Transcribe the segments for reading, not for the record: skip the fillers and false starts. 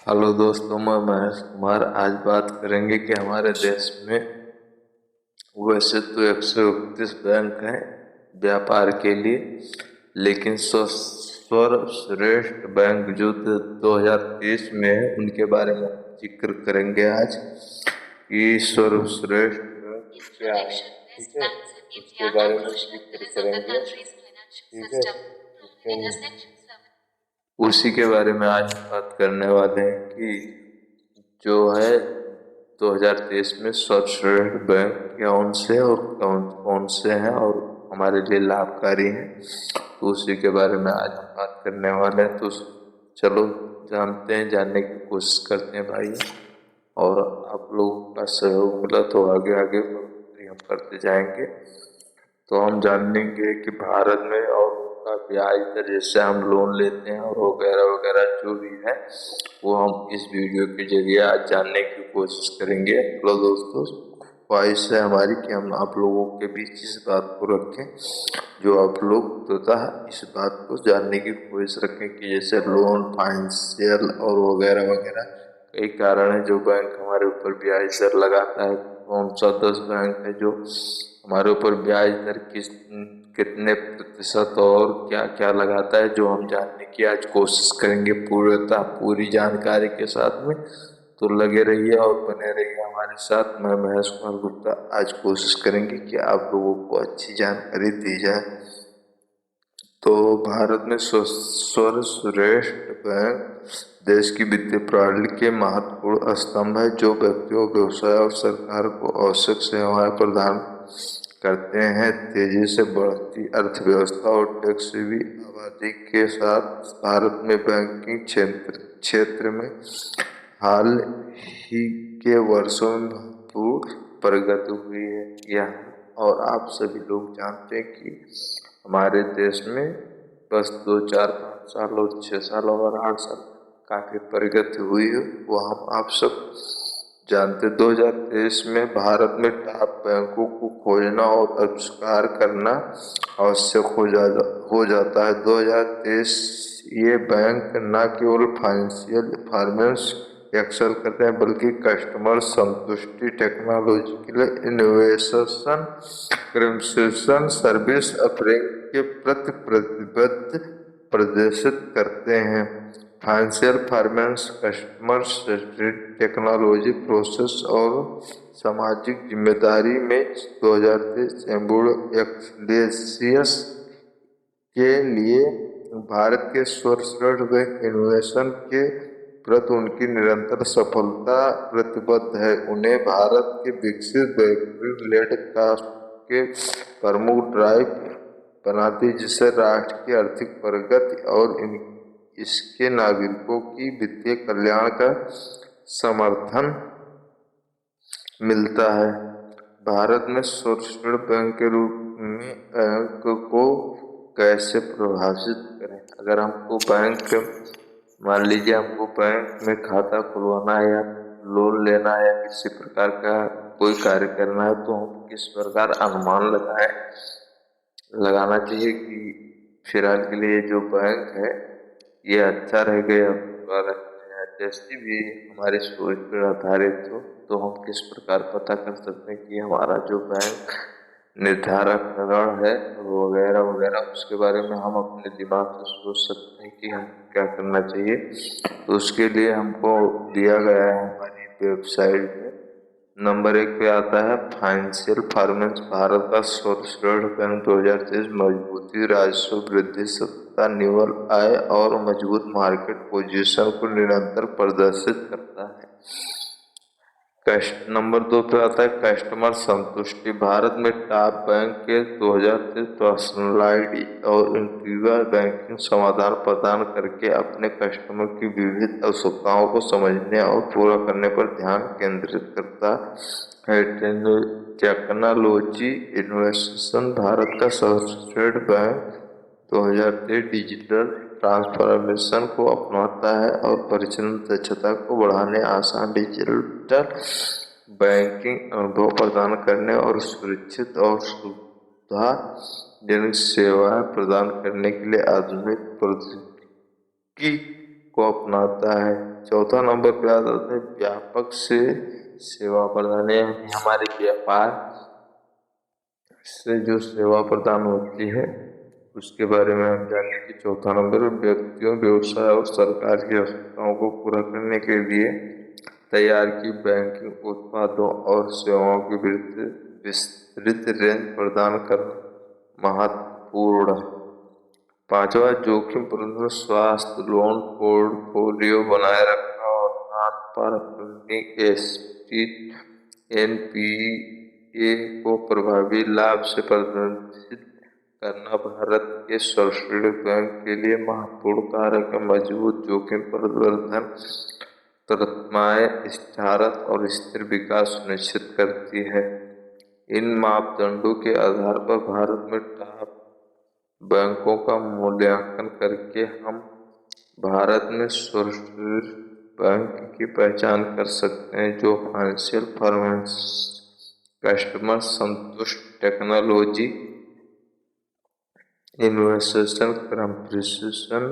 Hello दोस्तों, मैं महेश कुमार। आज बात करेंगे कि हमारे देश में वैसे तो 131 बैंक हैं व्यापार के लिए, लेकिन सर्वश्रेष्ठ बैंक जो 2023 में है उनके बारे में जिक्र करेंगे आज कि सर्वश्रेष्ठ बैंक क्या है। ठीक है, उसके बारे में जिक्र करेंगे। ठीक है, उसी के बारे में आज बात करने वाले हैं कि जो है 2023 में सर्वश्रेष्ठ बैंक कौन से और कौन कौन से हैं और हमारे लिए लाभकारी हैं, तो उसी के बारे में आज हम बात करने वाले हैं। तो चलो जानते हैं, जानने की कोशिश करते हैं भाई। और आप लोगों का सहयोग मिला तो आगे आगे हम करते जाएंगे। तो हम जानेंगे कि भारत में और उनका ब्याज दर, जैसे हम लोन लेते हैं और वगैरह वगैरह जो भी है, वो हम इस वीडियो के जरिए आज जानने की कोशिश करेंगे। हेलो दोस्तों, ख्वाहिश है हमारी कि हम आप लोगों के बीच इस बात को रखें जो आप लोग तथा इस बात को जानने की कोशिश रखें कि जैसे लोन, फाइनेंशियल और वगैरह वगैरह कई कारण है जो बैंक हमारे ऊपर ब्याज दर लगाता है। कौन सा 10 बैंक है जो हमारे ऊपर ब्याज दर कितने प्रतिशत और क्या क्या लगाता है, जो हम जानने की आज कोशिश करेंगे पूरी जानकारी के साथ में। तो लगे रहिए और बने रहिए हमारे साथ। मैं महेश कुमार गुप्ता। आज कोशिश करेंगे कि आप लोगों को अच्छी जानकारी दी जाए। तो भारत में सर्वश्रेष्ठ बैंक देश की वित्तीय प्रणाली के महत्वपूर्ण स्तंभ है, जो व्यक्तियों, व्यवसाय और सरकार को आवश्यक सेवाएं प्रदान करते हैं। तेजी से बढ़ती अर्थव्यवस्था और टैक्स सेवी आबादी के साथ भारत में बैंकिंग क्षेत्र में हाल ही के वर्षों में महत्वपूर्ण प्रगति हुई है। यह और आप सभी लोग जानते हैं कि हमारे देश में बस 2, 4, 5 साल और 6 साल और 8 साल काफी प्रगति हुई है, वो हम आप सब जानते। 2023 में भारत में टॉप बैंकों को खोजना और आविष्कार करना आवश्यक हो जाता है। 2023 ये बैंक न केवल फाइनेंशियल परफॉर्मेंस एक्सेल करते हैं, बल्कि कस्टमर संतुष्टि, technological innovation, cryptocurrency service offering के प्रति प्रतिबद्ध प्रदर्शित करते हैं। Financial performance, customer technology, process और सामाजिक जिम्मेदारी में 2023 एम्बुड एक्सलेसियस के लिए भारत के सर्वश्रेष्ठ बैंक इनोवेशन के प्रति उनकी निरंतर सफलता प्रतिबद्ध है। उन्हें भारत के विकसित बैंकिंग लेड कास्ट के प्रमुख ड्राइव बनाती, जिससे राष्ट्र की आर्थिक प्रगति और इसके नागरिकों की वित्तीय कल्याण का समर्थन मिलता है। भारत में सर्वश्रेष्ठ बैंक के रूप में बैंक को कैसे प्रभावित करें। अगर हमको बैंक, मान लीजिए हमको बैंक में खाता खुलवाना है या लोन लेना है या किसी प्रकार का कोई कार्य करना है, तो हम किस प्रकार अनुमान लगाना चाहिए कि फिलहाल के लिए जो बैंक है ये अच्छा रहेगा या बुरा। जैसी भी हमारी सोच पर आधारित हो, तो हम किस प्रकार पता कर सकते हैं कि हमारा जो बैंक निर्धारक है वगैरह वगैरह, उसके बारे में हम अपने दिमाग से सोच सकते हैं कि हम क्या करना चाहिए। तो उसके लिए हमको दिया गया है हमारी वेबसाइट में। नंबर 1 पे आता है फाइनेंशियल परफॉर्मेंस। भारत का सर्वश्रेष्ठ बैंक 2023 मजबूती, राजस्व वृद्धि, सत्ता, निवल आय और मजबूत मार्केट पोजीशन को निरंतर प्रदर्शित करता है। नंबर 2 पे आता है कस्टमर संतुष्टि। भारत में टॉप बैंक के 2023 पर्सनलाइज्ड और इंटीग्रेटेड बैंकिंग समाधान प्रदान करके अपने कस्टमर की विविध आवश्यकताओं को समझने और पूरा करने पर ध्यान केंद्रित करता है। Technology innovation. भारत का सर्वश्रेष्ठ बैंक 2023 डिजिटल ट्रांसफॉर्मेशन को अपनाता है और परिचालन दक्षता को बढ़ाने, आसान डिजिटल बैंकिंग अनुभव प्रदान करने और सुरक्षित और सुविधाजनक सेवाएं प्रदान करने के लिए आधुनिक प्रौद्योगिकी को अपनाता है। चौथा नंबर पे आता है व्यापक से सेवा प्रदान, यानी हमारे व्यापार से जो सेवा प्रदान होती है उसके बारे में हम जानेंगे। चौथा नंबर व्यक्तियों, व्यवसाय और सरकार की आवश्यकताओं को पूरा करने के लिए तैयार की बैंकिंग उत्पादों और सेवाओं की विस्तृत रेंज प्रदान करना महत्वपूर्ण है। पांचवा, जोखिम प्रबंधन, स्वास्थ्य लोन पोर्टफोलियो बनाए रखना और नॉन परफॉर्मिंग एसेट एनपीए को प्रभावी लाभ से प्रबंधित करना भारत के सर्वश्रेष्ठ बैंक के लिए महत्वपूर्ण कारक है। मजबूत जोखिम प्रबंधन प्रथमाएं स्थिरता और स्थिर विकास सुनिश्चित करती है। इन मापदंडों के आधार पर भारत में टॉप बैंकों का मूल्यांकन करके हम भारत में सर्वश्रेष्ठ बैंक की पहचान कर सकते हैं, जो फाइनेंशियल परफॉर्मेंस, कस्टमर संतुष्ट, technology innovation, computation,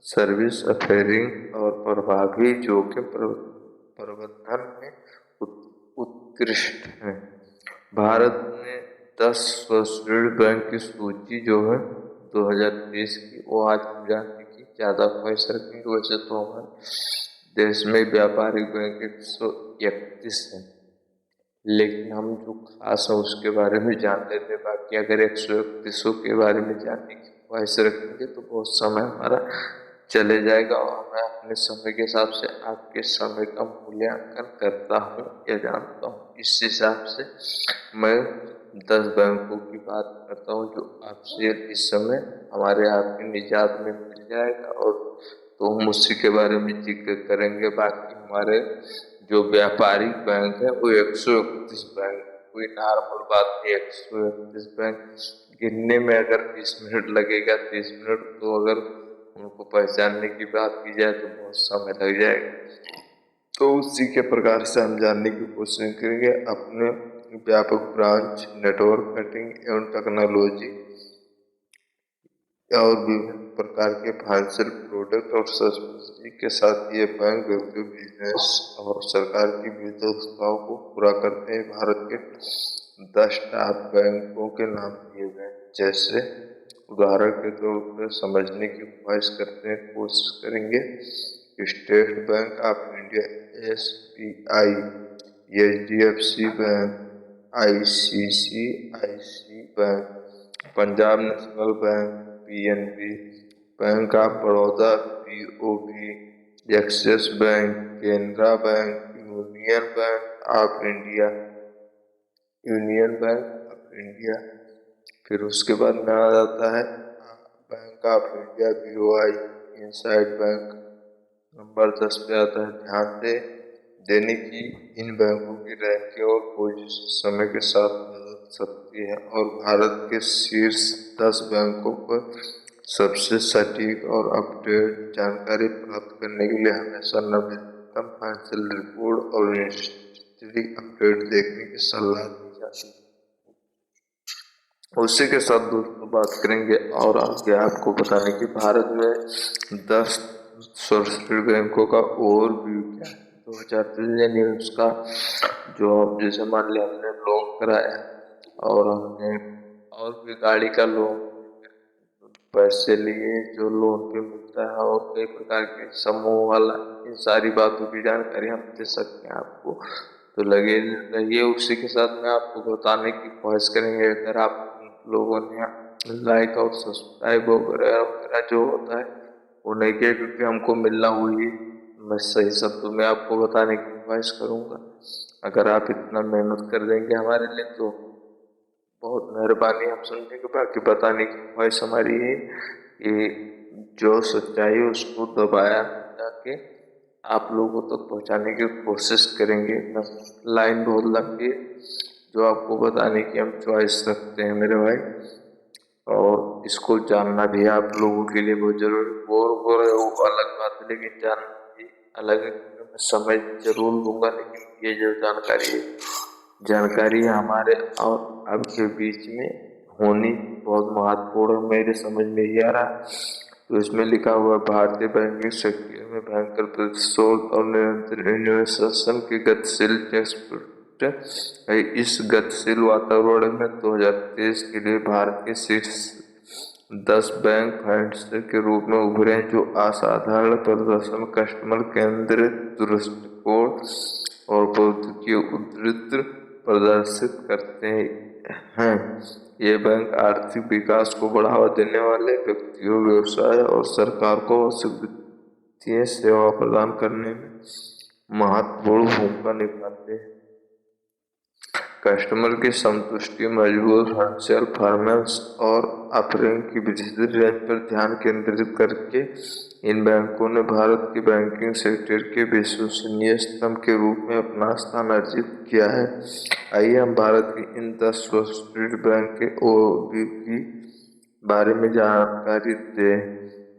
service offering और प्रभावी जोखिम प्रबंधन में उत्कृष्ट है। भारत में 10 सर्वश्रेष्ठ बैंक की सूची जो है 2023 की, वो आज हम जानने की ज़्यादा ख्वाहिश रखेंगे। वैसे तो हमारे देश में व्यापारिक बैंक 131 है, लेकिन हम जो खास है उसके बारे में जान लेते हैं। बाकी अगर 131 के बारे में जानने की ख्वाहिश रखेंगे तो बहुत समय हमारा चले जाएगा, और मैं अपने समय के हिसाब से आपके समय का मूल्यांकन करता हूँ या जानता हूँ। इस हिसाब से मैं 10 बैंकों की बात करता हूँ जो आपसे इस समय हमारे आपकी निजात में मिल जाएगा, और तो हम उसी के बारे में जिक्र करेंगे। बाकी हमारे जो व्यापारिक बैंक है वो 131 बैंक, कोई नॉर्मल बात नहीं। 131 बैंक गिनने में अगर 20 मिनट लगेगा, 30 मिनट, तो अगर उनको पहचानने की बात की जाए तो बहुत समय लग जाएगा। तो उसी के प्रकार से हम जानने की कोशिश करेंगे। अपने व्यापक ब्रांच नेटवर्क, कटिंग एवं टेक्नोलॉजी और विभिन्न प्रकार के फाइनेंशियल प्रोडक्ट और सर्विस के साथ ये बैंक व्यक्तिगत बिजनेस और सरकार की विविध आवश्यकताओं को पूरा करते हैं। भारत के 10 टॉप बैंकों के नाम दिए गए, जैसे उदाहरण के तौर पर समझने की ख्वाहिश करते हैं, कोशिश करेंगे। State bank of India SBI, HDFC bank, ICICI bank, Punjab national bank PNB, bank of Baroda BOB, axis bank, Canara bank, union bank of India. फिर उसके बाद में आ जाता है bank of India BOI, inside bank. Number 10 पे आता है। ध्यान देने की इन बैंकों की रैंकिंग और पोजीशन समय के साथ बदल सकती है, और भारत के शीर्ष 10 बैंकों पर सबसे सटीक और अपडेट जानकारी प्राप्त करने के लिए हमेशा नवीनतम फाइनेंशियल रिपोर्ट और इंडस्ट्री अपडेट देखने की सलाह दी जाती है। उसी के साथ दोस्तों बात करेंगे और आगे आपको बताने की भारत में 10 सर्वश्रेष्ठ बैंकों का ओवरव्यू क्या है 2023, यानी उसका जो जैसे मान लिया हमने लोन कराया और हमने और भी गाड़ी का लोन पैसे लिए जो लोन पे मिलता है, और कई प्रकार के समूह वाला, इन सारी बातों की जानकारी हम दे सकते हैं आपको। तो लगे रहिए, उसी के साथ में आपको बताने की ख्वाहिश करेंगे। अगर आप लोगों ने लाइक और सब्सक्राइब वगैरह जो होता है वो नहीं किया, क्योंकि हमको मिलना हुई, मैं सही शब्दों में आपको बताने की ख्वाहिश करूँगा। अगर आप इतना मेहनत कर देंगे हमारे लिए तो बहुत मेहरबानी, हम समझेंगे। बाकी बताने की ख्वाहिश हमारी है कि जो सच्चाई है उसको दबाया जाके आप लोगों तक पहुंचाने की कोशिश करेंगे। लाइन बोल लंबी जो आपको बताने की हम चॉइस रखते हैं मेरे भाई, और इसको जानना भी आप लोगों के लिए बहुत जरूरी। बोर हो रहे हो वो अलग बात है, लेकिन जानना भी अलग है। मैं समय जरूर लूंगा, लेकिन ये जो जानकारी हमारे और आपके बीच में होनी बहुत महत्वपूर्ण मेरे समझ में ही आ रहा है। तो इसमें लिखा हुआ भारतीय बैंकिंग सेक्टर में भयंकर प्रतिशोध और निरंतर इनोवेशन की गतिशील टेक्स्ट है। इस गतिशील वातावरण में 2023 के लिए भारत के शीर्ष 10 बैंक फाइनेंसर के रूप में उभरे जो असाधारण प्रदर्शन, कस्टमर केंद्रित दृष्टिकोण और प्रौद्योगिकी उद्धृत प्रदर्शित करते हैं। ये बैंक आर्थिक विकास को बढ़ावा देने वाले व्यक्तियों, व्यवसाय और सरकार को आवश्यक वित्तीय सेवा प्रदान करने में महत्वपूर्ण भूमिका निभाते हैं। कस्टमर की संतुष्टि, मजबूत फाइनेंशियल परफॉर्मेंस और ऑफरिंग की विस्तृत रेंज पर ध्यान केंद्रित करके इन बैंकों ने भारत के बैंकिंग सेक्टर के विश्वसनीय स्तंभ के रूप में अपना स्थान अर्जित किया है। आइए हम भारत के इन 10 सर्वश्रेष्ठ बैंक के ओवरव्यू बारे में जानकारी दें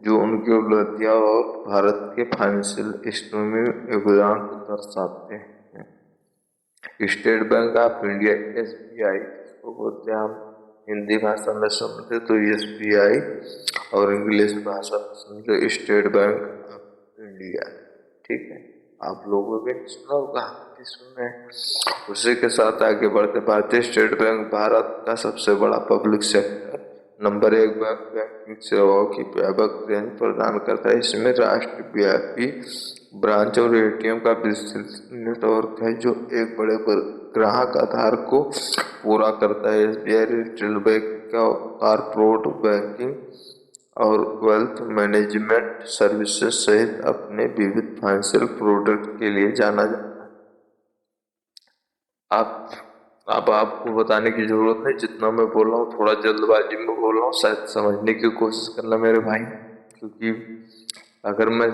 जो उनकी उपलब्धियां और भारत के फाइनेंशियल सिस्टम में योगदान को दर्शाते हैं। State bank of India SBI को बोलते हैं, हम हिंदी भाषा में समझे तो SBI और इंग्लिश भाषा में समझे स्टेट बैंक ऑफ इंडिया। ठीक है, आप लोगों ने सुना होगा, सुना है। उसी के साथ आगे बढ़ते, भारतीय स्टेट बैंक भारत का सबसे बड़ा public sector number 1 bank banking सेवाओं की व्यापक रेंज प्रदान करता है। इसमें राष्ट्रव्यापी ब्रांच और ATM का विस्तृत नेटवर्क है जो एक बड़े ग्राहक आधार को पूरा करता है। SBI रिटेल बैंक का कॉर्पोरेट बैंकिंग और वेल्थ मैनेजमेंट सर्विसेज सहित अपने विविध फाइनेंशियल प्रोडक्ट के लिए जाना जाता है। अब आपको बताने की जरूरत है, जितना मैं बोल रहा हूँ थोड़ा जल्दबाजी में बोल रहा हूँ, शायद समझने की कोशिश करना मेरे भाई, क्योंकि अगर मैं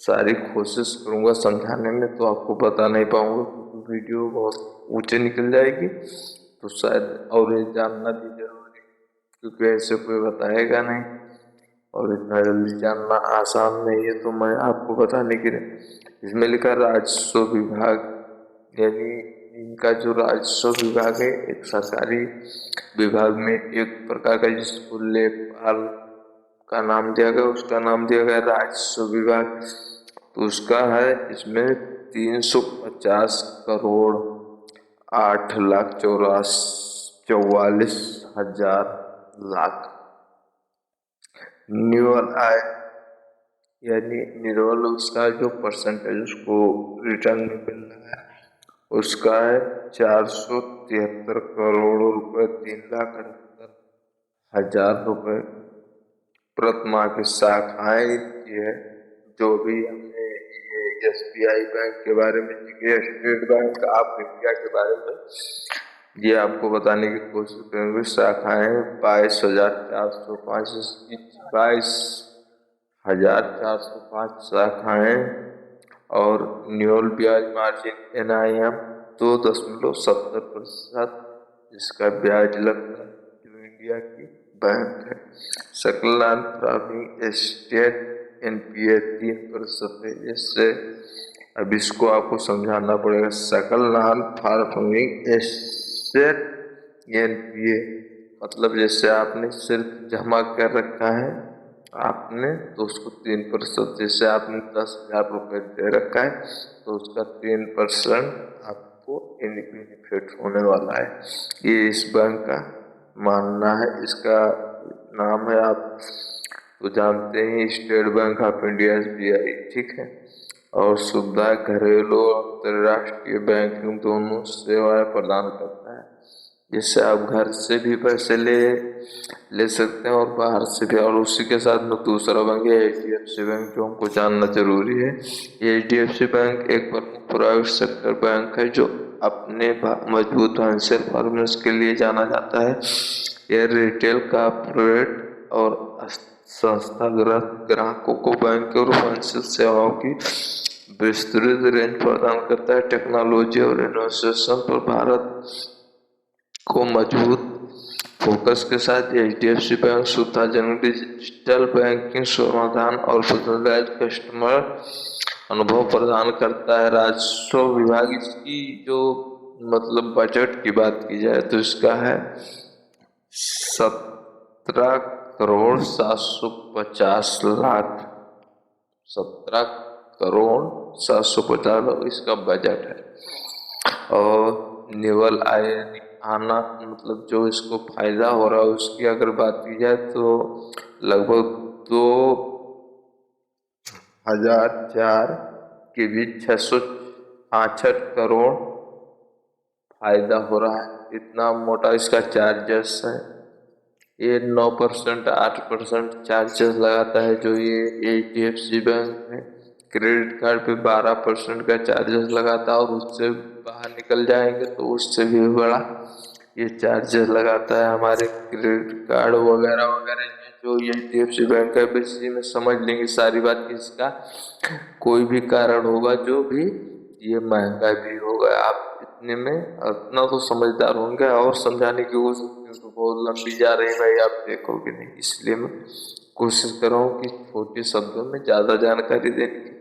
सारी कोशिश करूँगा समझाने में तो आपको बता नहीं पाऊंगा, क्योंकि वीडियो बहुत ऊंचे निकल जाएगी। तो शायद और ये जानना भी जरूरी, क्योंकि ऐसे कोई बताएगा नहीं और इतना जल्दी जानना आसान नहीं है, तो मैं आपको बताने के लिए इसमें लिखा राजस्व विभाग, यानी इनका जो राजस्व विभाग है एक सरकारी विभाग में एक प्रकार का, जिसको लेखपाल का नाम दिया गया, उसका नाम दिया गया राजस्व विभाग। तो उसका है इसमें 350 करोड़ 8,44,000 लाख निवल आय, यानी निवल उसका जो परसेंटेज उसको रिटर्न में मिल रहा है उसका है 473 करोड़ रुपए 3,78,000 रुपए प्रति माह की शाखाएं ये है। जो भी हमने ये SBI बैंक के बारे में, स्टेट बैंक ऑफ इंडिया के बारे में ये आपको बताने की कोशिश करेंगे। शाखाएं 22,405, 22,405 शाखाएं और न्यूल ब्याज मार्जिन NIM 2.70% इसका ब्याज लगता है, जो इंडिया की बैंक है। सकल नॉन परफॉर्मिंग एसेट NPA 3% है। इससे अब इसको आपको समझाना पड़ेगा। सकल नॉन परफॉर्मिंग एसेट NPA मतलब जैसे आपने सिर्फ जमा कर रखा है आपने, तो उसको 3%, जैसे आपने 10,000 रुपये दे रखा है तो उसका 3% आपको बेनिफिट होने वाला है। ये इस बैंक का मानना है। इसका नाम है, आप तो जानते हैं, state bank of India SBI। ठीक है, और सुविधा घरेलू और अंतर्राष्ट्रीय बैंकिंग दोनों सेवाएं प्रदान करता है, जिससे आप घर से भी पैसे ले सकते हैं और बाहर से भी। और उसी के साथ में दूसरा बैंक है HDFC बैंक, जो हमको जानना जरूरी है। ये HDFC बैंक एक प्रमुख प्राइवेट सेक्टर बैंक है जो अपने मजबूत फाइनेंशियल परफॉर्मेंस के लिए जाना जाता है। यह रिटेल, कॉर्पोरेट और संस्थागत ग्राहकों को बैंक और फाइनेंशियल सेवाओं की विस्तृत रेंज प्रदान करता है। टेक्नोलॉजी और इनोवेशन पर भारत को मजबूत फोकस के साथ HDFC बैंक सुविधाजनक डिजिटल बैंकिंग समाधान और पर्सनलाइज्ड कस्टमर अनुभव प्रदान करता है। राजस्व विभाग इसकी जो मतलब बजट की बात की जाए तो इसका है 17 करोड़ 750 लाख, 17 करोड़ 750 लाख इसका बजट है। और निवल आय आना मतलब जो इसको फायदा हो रहा है उसकी अगर बात की जाए तो लगभग 2004 के बीच 666 करोड़ फायदा हो रहा है। इतना मोटा इसका चार्जेस है। ये 9% 8% चार्जेस लगाता है जो ये HDFC बैंक है। क्रेडिट कार्ड पे 12% का चार्जेस लगाता है और उससे बाहर निकल जाएंगे तो उससे भी बड़ा ये चार्जेस लगाता है हमारे क्रेडिट कार्ड वगैरह वगैरह जो ये HDFC बैंक है। इसी में समझ लेंगे सारी बात कि इसका कोई भी कारण होगा जो भी ये महंगा भी होगा। आप इतने में इतना तो समझदार होंगे और समझाने की कोशिश तो बहुत लंबी जा रही है भाई, आप देखोगे नहीं, इसलिए मैं कोशिश कर रहा हूँ कि छोटे शब्दों में ज्यादा जानकारी देने की।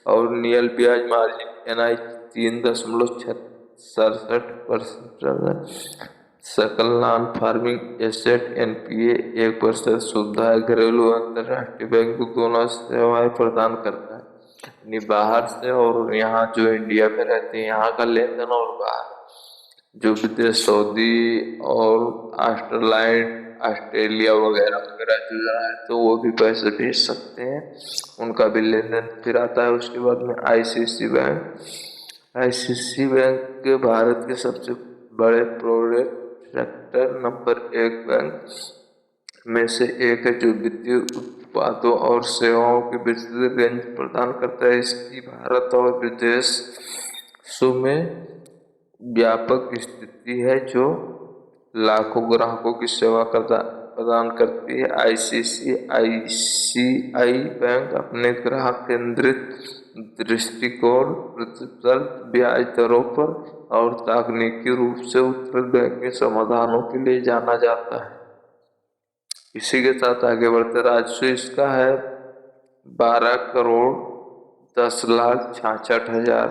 और नियल ब्याज मार्जिन NI 3.67%, सकल नॉन फार्मिंग एसेट NPA 1%, सुविधा घरेलू अंतरराष्ट्रीय बैंक दोनों सेवाएं प्रदान करता है। बाहर से और यहाँ जो इंडिया में रहते हैं यहाँ का लेन देन और बाहर जो विदेश सऊदी और ऑस्ट्रेलिया वगैरह वगैरह जो है तो वो भी पैसे भेज सकते हैं, उनका भी लेन देन फिर आता है। उसके बाद में ICICI बैंक भारत के सबसे बड़े प्राइवेट सेक्टर नंबर 1 बैंक में से एक है जो वित्तीय उत्पादों और सेवाओं की विस्तृत रेंज प्रदान करता है। इसकी भारत और विदेशों में व्यापक स्थिति है जो लाखों ग्राहकों की सेवा प्रदान करती है। ICICI बैंक अपने ग्राहक केंद्रित दृष्टिकोण, प्रतिशत ब्याज दरों पर और तकनीकी रूप से उत्कृष्ट बैंकिंग समाधानों के लिए जाना जाता है। इसी के साथ आगे बढ़ते राजस्व इसका है 12,10,66,000,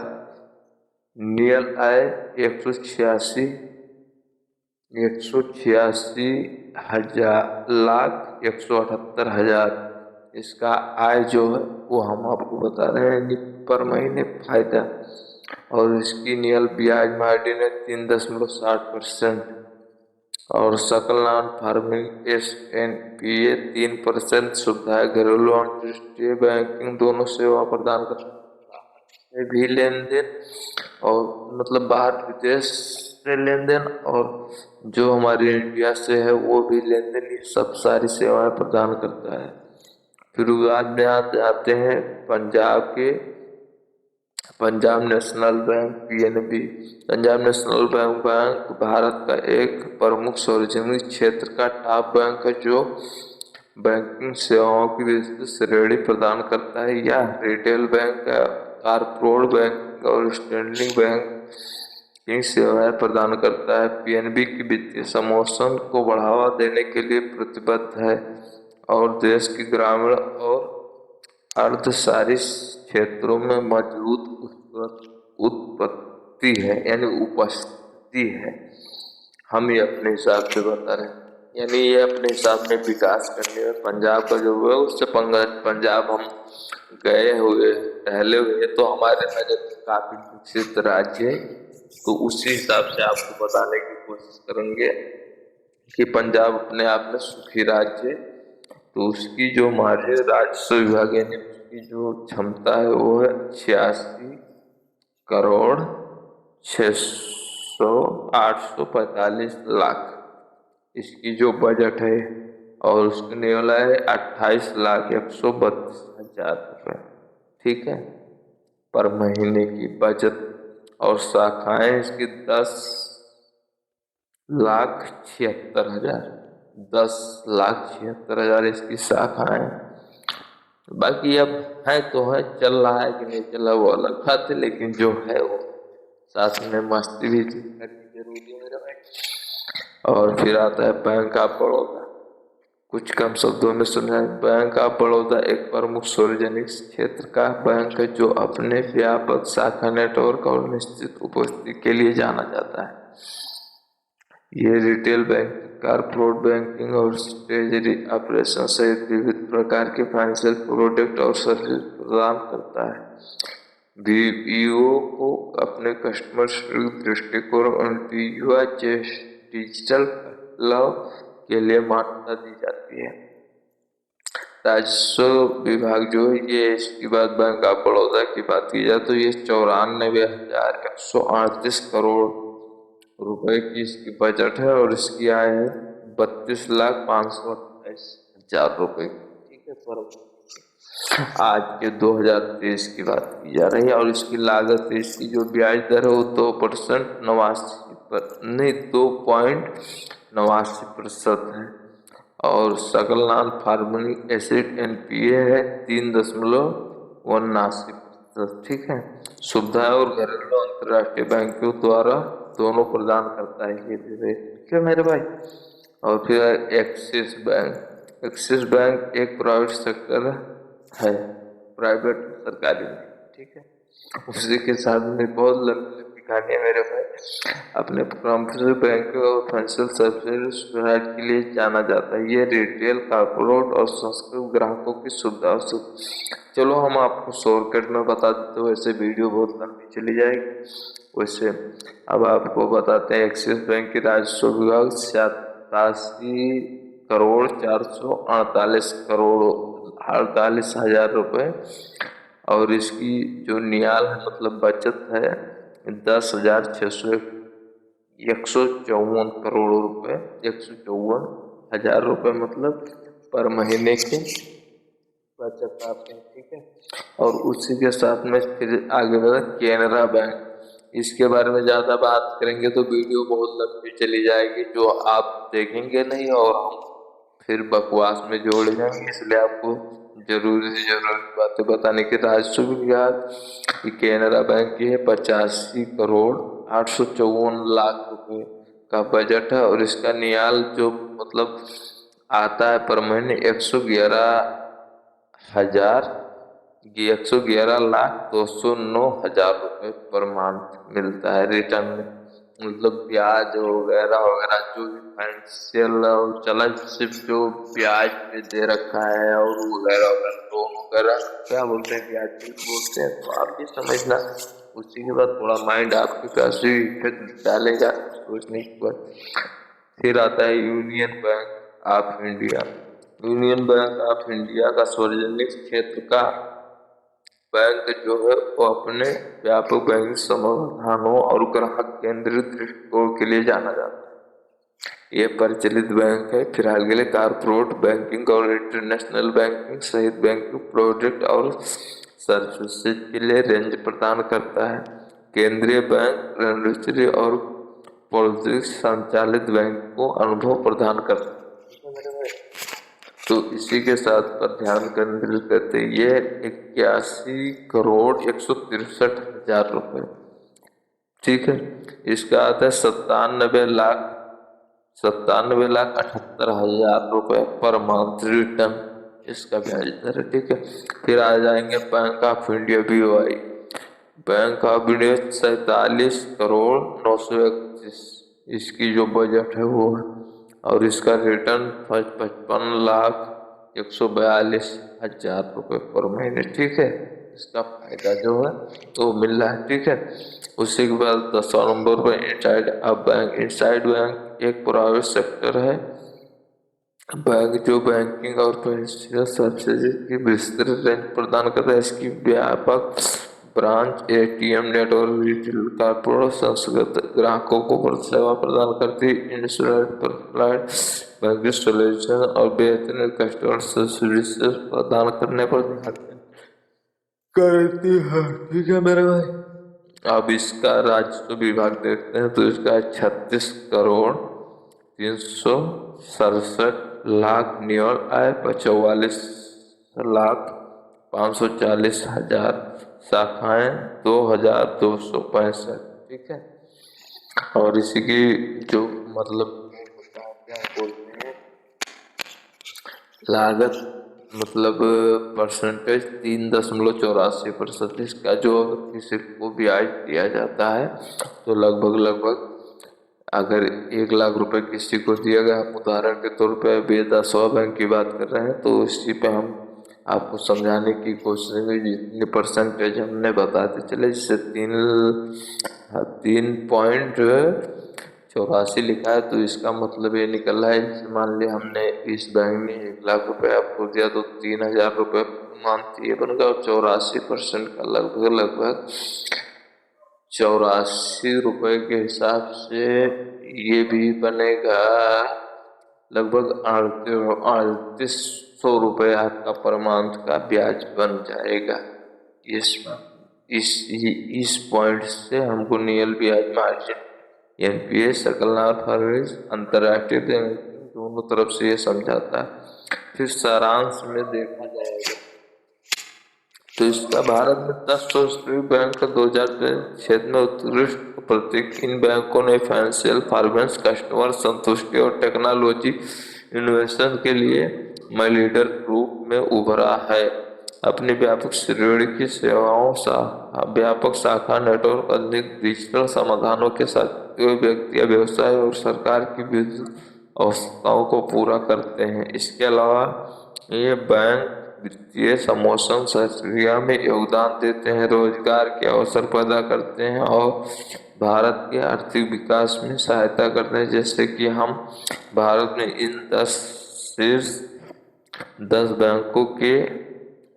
नियल आय 186,178,000। इसका आय जो है वो हम आपको बता रहे हैं पर महीने फायदा। और इसकी नियल ब्याज मार्जिन है 3.60%। और सकल नॉन फार्मिंग NPA 3%, सुविधाएं घरेलू अंतरराष्ट्रीय बैंकिंग दोनों सेवा प्रदान करता है। भी लेन देन और मतलब बाहर विदेश से लेन देन और जो हमारे इंडिया से है वो भी लेन देन, ये सब सारी सेवाएं प्रदान करता है। फिर बाद में आते हैं Punjab national bank PNB। Punjab national bank Bharat का एक प्रमुख सार्वजनिक क्षेत्र का टॉप बैंक है जो बैंकिंग सेवाओं की विस्तृत श्रेणी प्रदान करता है। यह रिटेल बैंक, कॉर्पोरेट बैंक और स्टैंडिंग बैंक की सेवाएं प्रदान करता है। PNB की वित्तीय समावेशन को बढ़ावा देने के लिए प्रतिबद्ध है और देश की ग्रामीण और अर्धशहरी क्षेत्रों में मजबूत उत्पत्ति है यानी उपस्थिति है। हम ये अपने हिसाब से बता रहे हैं, यानी ये अपने हिसाब में विकास करने में पंजाब का जो है उससे पंजाब हम गए हुए टहले हुए तो हमारे नजर में काफी विकसित राज्य है। तो उसी हिसाब से आपको बताने की कोशिश करेंगे कि पंजाब अपने आप में सुखी राज्य है। तो उसकी जो हमारे राजस्व विभाग यानी उसकी जो क्षमता है वो है 86,845 लाख इसकी जो बजट है। और उसके निकला है 28,132,000 रुपये, ठीक है, पर महीने की बचत। और शाखाएं इसकी 10,76,000, 10,76,000 इसकी शाखाएं। बाकी अब है तो है, चल रहा है कि नहीं चल रहा वो अलग बात है, लेकिन जो है वो साथ में मस्ती भी करनी जरूरी है मेरा भाई। और फिर आता है बैंक ऑफ बड़ौदा। कुछ कम शब्दों में सुना है, बैंक ऑफ बड़ौदा एक प्रमुख सार्वजनिक क्षेत्र का बैंक है जो अपने व्यापक शाखा नेटवर्क और निश्चित उपस्थिति के लिए जाना जाता है। ये रिटेल बैंक, कारपोरेट बैंकिंग और ट्रेजरी ऑपरेशन सहित विविध प्रकार के फाइनेंशियल प्रोडक्ट और सर्विस प्रदान करता है। बीपीओ को अपने कस्टमर दृष्टिकोण और डिजिटल बदलाव के लिए मान्यता दी जाती है। राजस्व विभाग जो है ये, इसकी बात बैंक ऑफ बड़ौदा की बात की जाए तो ये 94,138 करोड़ रुपए की इसकी बजट है और इसकी आय है 32,528,000 रुपए की। ठीक है, आज के 2023 की बात की जा रही है और इसकी लागत, इसकी जो ब्याज दर है वो 2.89% है और सकल नॉन फार्मिंग एसिड एनपीए है 3.79%। ठीक है, सुविधाएं और घरेलू अंतर्राष्ट्रीय बैंकों द्वारा दोनों प्रदान करता है ये रेट। ठीक है मेरे भाई। और फिर एक्सिस बैंक। एक्सिस बैंक एक प्राइवेट सेक्टर है, प्राइवेट सरकारी में। ठीक है, उसी के साथ में बहुत लंबी कहानी है मेरे भाई। अपने कॉमर्शियल बैंक और फाइनेंशियल सर्विस प्रोवाइड के लिए जाना जाता है। ये रिटेल, कॉर्पोरेट और संस्कृत ग्राहकों की सुविधा से। चलो हम आपको शॉर्टकट में बता देते हैं, वैसे वीडियो बहुत लंबी चली जाएगी। वैसे अब आपको बताते हैं एक्सिस बैंक की राजस्व विभाग 87,448,48,000 रुपए और इसकी जो नियाल है मतलब बचत है 10,154 करोड़ रुपए, 154,000 रुपए मतलब पर महीने के बचत आते हैं। ठीक है, और उसी के साथ में फिर आगे बढ़ा केनरा बैंक। इसके बारे में ज्यादा बात करेंगे तो वीडियो बहुत लंबी चली जाएगी, जो आप देखेंगे नहीं और हम फिर बकवास में जोड़ जाएंगे, इसलिए आपको जरूरी से जरूरी बातें बताने के। राजस्व विभाग केनरा बैंक की है 85,854,00,000 रुपए का बजट है और इसका नियाल जो मतलब आता है पर महीने 111,209,000 रुपए पर मंथ मिलता है रिटर्न में। मतलब ब्याज वगैरह वगैरह जो भी फाइनेंशियल चला, सिर्फ जो ब्याज पे दे रखा है और वगैरह वगैरह लोन वगैरह क्या बोलते हैं, ब्याज पे बोलते हैं, तो आप भी समझना। उसी के बाद थोड़ा माइंड आपके पैसे इफेक्ट डालेगा सोचने के बाद। फिर आता है union bank of India. Union bank of India का सार्वजनिक क्षेत्र का बैंक जो है वो अपने व्यापक बैंकिंग समाधानों और ग्राहक केंद्रित दृष्टिकोण के लिए जाना जाता है। ये प्रचलित बैंक है फिलहाल के लिए कॉर्पोरेट बैंकिंग और इंटरनेशनल बैंकिंग सहित बैंकिंग प्रोडक्ट और सर्विसेज के लिए रेंज प्रदान करता है। केंद्रीय बैंक रणनीति और पॉलिटिक्स संचालित बैंक को अनुभव प्रदान करता है। तो इसी के साथ पर ध्यान केंद्रित करते ये 81,163,000 रुपए। ठीक है, इसका आता है 97,78,000 रुपए पर मंथ रिटर्न इसका ब्याज दर है। ठीक है, फिर आ जाएंगे bank of India BOI। Bank of India 47,931,000 इसकी जो बजट है वो है और इसका रिटर्न 55,142,000 रुपए पर महीने। ठीक है, इसका फायदा जो है तो मिल रहा है। ठीक है, उसी के बाद 10 नंबर पर इनसाइड बैंक। इनसाइड बैंक एक प्राइवेट सेक्टर है बैंक जो बैंकिंग और फाइनेंशियल सर्विसेज की विस्तृत रेंज प्रदान करता है। इसकी व्यापक branch, ATM network, retail, corporate Sanskrit ग्राहकों को सेवा प्रदान करती है। इंश्योरेंस, बैंकिंग सोल्यूशन और बेहतरीन कस्टमर सर्विसेज प्रदान करने पर ध्यान करती है। ठीक है मेरे भाई। अब इसका राजस्व विभाग देखते हैं तो इसका 36,367,00,000 नियल आय, 44,540,000 शाखाएं, 2,265। ठीक है, और इसी की जो मतलब क्या बोलते हैं लागत मतलब परसेंटेज 3.84%। इसका जो किसी को ब्याज दिया जाता है तो लगभग अगर 1 लाख रुपए किसी को दिया गया, हम उदाहरण के तौर पे बेदासवा बैंक की बात कर रहे हैं, तो इसी पे हम आपको समझाने की कोशिश करेंगे। जितने परसेंटेज हमने बताते चले, जिससे 3.84 लिखा है, तो इसका मतलब ये निकल रहा है, जैसे मान लिया हमने इस बैंक में 1 लाख रुपए आपको दिया, तो 3,000 रुपये मानती है बनेगा, और 84% का लगभग 84 रुपये के हिसाब से ये भी बनेगा लगभग 3800 रुपये आपका पर मंथ का ब्याज बन जाएगा। इस पॉइंट से हमको नियल ब्याज मार्जिन, एनपीए, सकल लाभ, अंतर्राष्ट्रीय दोनों तरफ से ये समझाता है। फिर सारांश में देखा जाएगा तो इसका भारत में 10 राष्ट्रीय बैंक 2006 में उत्कृष्ट प्रतीक। इन बैंकों ने फाइनेंशियल परफॉर्मेंस, कस्टमर संतुष्टि और टेक्नोलॉजी इनोवेशन के लिए मैं लीडर रूप में उभरा है। अपनी व्यापक श्रेणी की सेवाओं, व्यापक शाखा नेटवर्क, अधिक डिजिटल समाधानों के साथ व्यक्ति, व्यवसाय और सरकार की विविध आवश्यकताओं को पूरा करते हैं। इसके अलावा ये बैंक वित्तीय समावेशन प्रक्रिया में योगदान देते हैं, रोजगार के अवसर पैदा करते हैं और भारत के आर्थिक विकास में सहायता करते हैं। जैसे कि हम भारत में इन 10 बैंकों के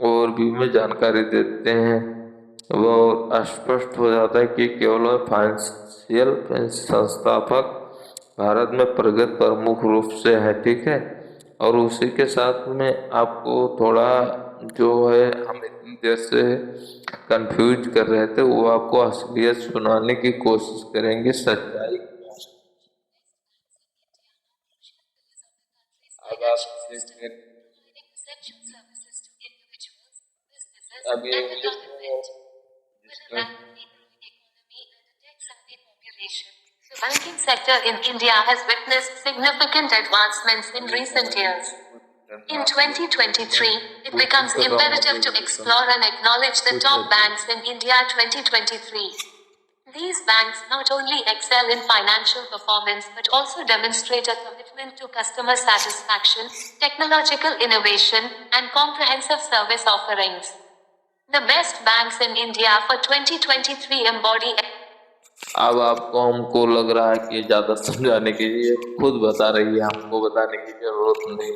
और भी में जानकारी देते हैं, वो स्पष्ट हो जाता है कि केवल फाइनेंशियल संस्थापक भारत में प्रगत प्रमुख रूप से है, ठीक है। और उसी के साथ में आपको थोड़ा जो है, हम इतनी देर से कंफ्यूज कर रहे थे, वो आपको असलियत सुनाने की कोशिश करेंगे, सच्चाई। अब The banking sector in India has witnessed significant advancements in recent years. In 2023, it becomes imperative to explore and acknowledge the top banks in India 2023. These banks not only excel in financial performance but also demonstrate a commitment to customer satisfaction, technological innovation, and comprehensive service offerings. The best banks in India for 2023 embody. अब आपको हमको लग रहा है कि ज़्यादा समझाने के लिए खुद बता रही है, हमको बताने की जरूरत नहीं।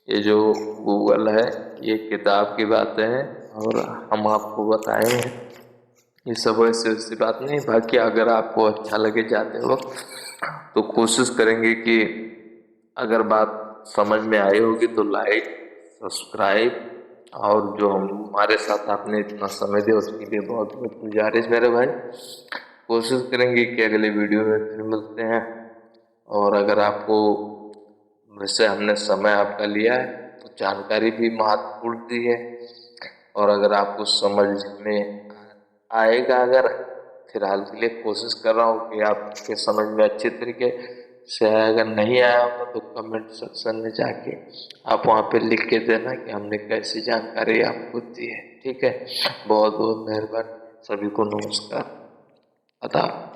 ये जो गूगल है, ये किताब की बातें हैं और हम आपको बताए हैं, ये सब ऐसी बात नहीं। बाकी अगर आपको अच्छा लगे जाते वक्त तो कोशिश करेंगे कि अगर बात समझ में आई होगी तो लाइक, सब्सक्राइब, और जो हमारे साथ आपने इतना समय दिया उसके लिए बहुत बहुत गुजारिश मेरे भाई। कोशिश करेंगे कि अगले वीडियो में फिर मिलते हैं। और अगर आपको वैसे हमने समय आपका लिया है तो जानकारी भी महत्वपूर्ण दी है, और अगर आपको समझ में आएगा, अगर फिलहाल के लिए कोशिश कर रहा हूँ कि आपके समझ में अच्छे तरीके से, अगर नहीं आया होगा तो कमेंट सेक्शन में जाके आप वहाँ पे लिख के देना कि हमने कैसी जानकारी आपको दी है, ठीक है। बहुत बहुत मेहरबानी, सभी को नमस्कार, आदाब।